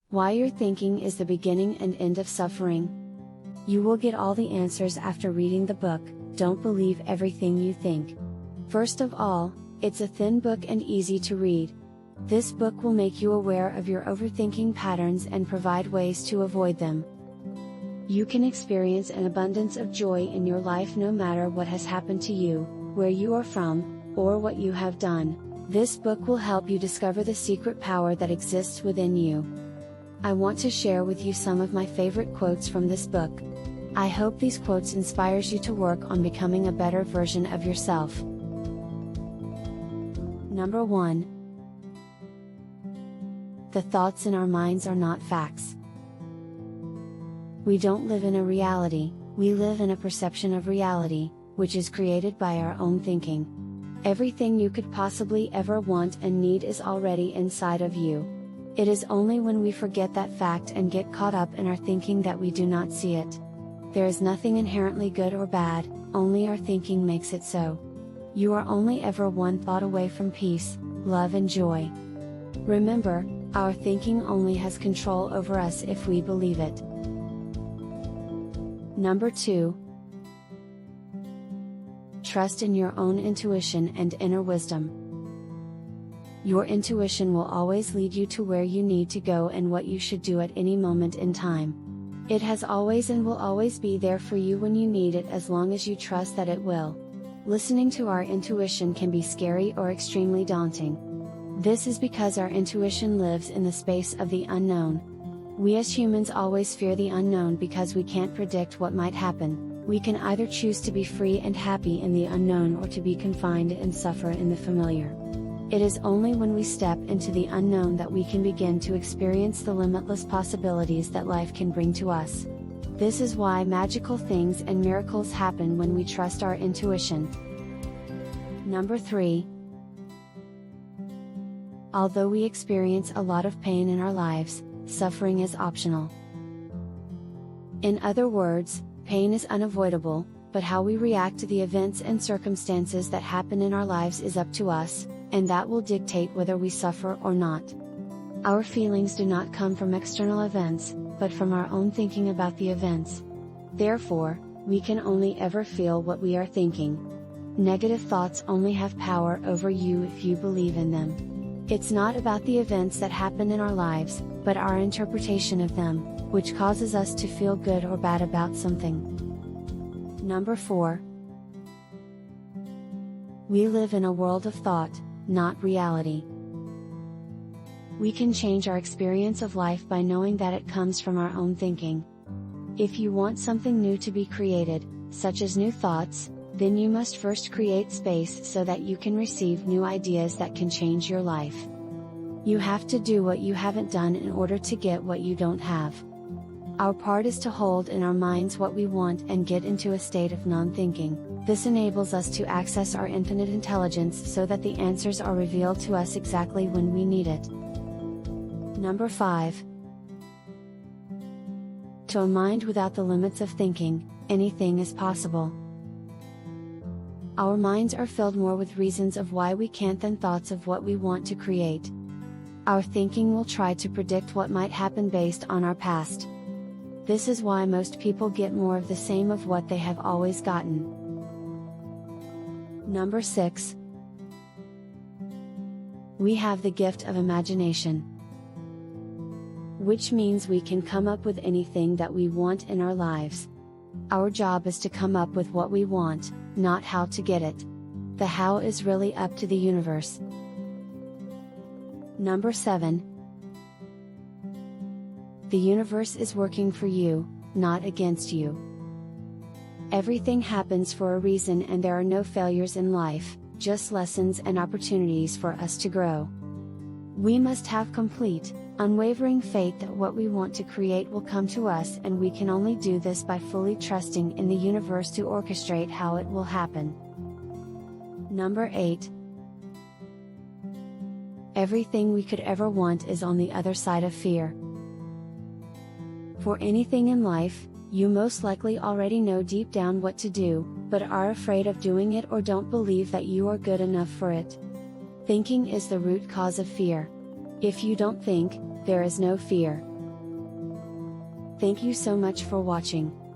Why your thinking is the beginning and end of suffering. You will get all the answers after reading the book, Don't Believe Everything You Think. First of all, it's a thin book and easy to read. This book will make you aware of your overthinking patterns and provide ways to avoid them. You can experience an abundance of joy in your life no matter what has happened to you, where you are from, or what you have done. This book will help you discover the secret power that exists within you. I want to share with you some of my favorite quotes from this book. I hope these quotes inspires you to work on becoming a better version of yourself. Number 1. The thoughts in our minds are not facts. We don't live in a reality, we live in a perception of reality, which is created by our own thinking. Everything you could possibly ever want and need is already inside of you. It is only when we forget that fact and get caught up in our thinking that we do not see it. There is nothing inherently good or bad, only our thinking makes it so. You are only ever one thought away from peace, love and joy. Remember, our thinking only has control over us if we believe it. Number 2. Trust in your own intuition and inner wisdom. Your intuition will always lead you to where you need to go and what you should do at any moment in time. It has always and will always be there for you when you need it as long as you trust that it will. Listening to our intuition can be scary or extremely daunting. This is because our intuition lives in the space of the unknown. We as humans always fear the unknown because we can't predict what might happen. We can either choose to be free and happy in the unknown or to be confined and suffer in the familiar. It is only when we step into the unknown that we can begin to experience the limitless possibilities that life can bring to us. This is why magical things and miracles happen when we trust our intuition. Number 3. Although we experience a lot of pain in our lives, suffering is optional. In other words, pain is unavoidable, but how we react to the events and circumstances that happen in our lives is up to us, and that will dictate whether we suffer or not. Our feelings do not come from external events, but from our own thinking about the events. Therefore, we can only ever feel what we are thinking. Negative thoughts only have power over you if you believe in them. It's not about the events that happen in our lives, but our interpretation of them, which causes us to feel good or bad about something. Number 4. We live in a world of thought, not reality. We can change our experience of life by knowing that it comes from our own thinking. If you want something new to be created, such as new thoughts, then you must first create space so that you can receive new ideas that can change your life. You have to do what you haven't done in order to get what you don't have. Our part is to hold in our minds what we want and get into a state of non-thinking. This enables us to access our infinite intelligence so that the answers are revealed to us exactly when we need it. Number 5. To a mind without the limits of thinking, anything is possible. Our minds are filled more with reasons of why we can't than thoughts of what we want to create. Our thinking will try to predict what might happen based on our past. This is why most people get more of the same of what they have always gotten. Number 6. We have the gift of imagination, which means we can come up with anything that we want in our lives. Our job is to come up with what we want, not how to get it. The how is really up to the universe. Number 7. The universe is working for you, not against you. Everything happens for a reason and there are no failures in life, just lessons and opportunities for us to grow. We must have complete, unwavering faith that what we want to create will come to us, and we can only do this by fully trusting in the universe to orchestrate how it will happen. Number 8. Everything we could ever want is on the other side of fear. For anything in life, you most likely already know deep down what to do, but are afraid of doing it or don't believe that you are good enough for it. Thinking is the root cause of fear. If you don't think, there is no fear. Thank you so much for watching.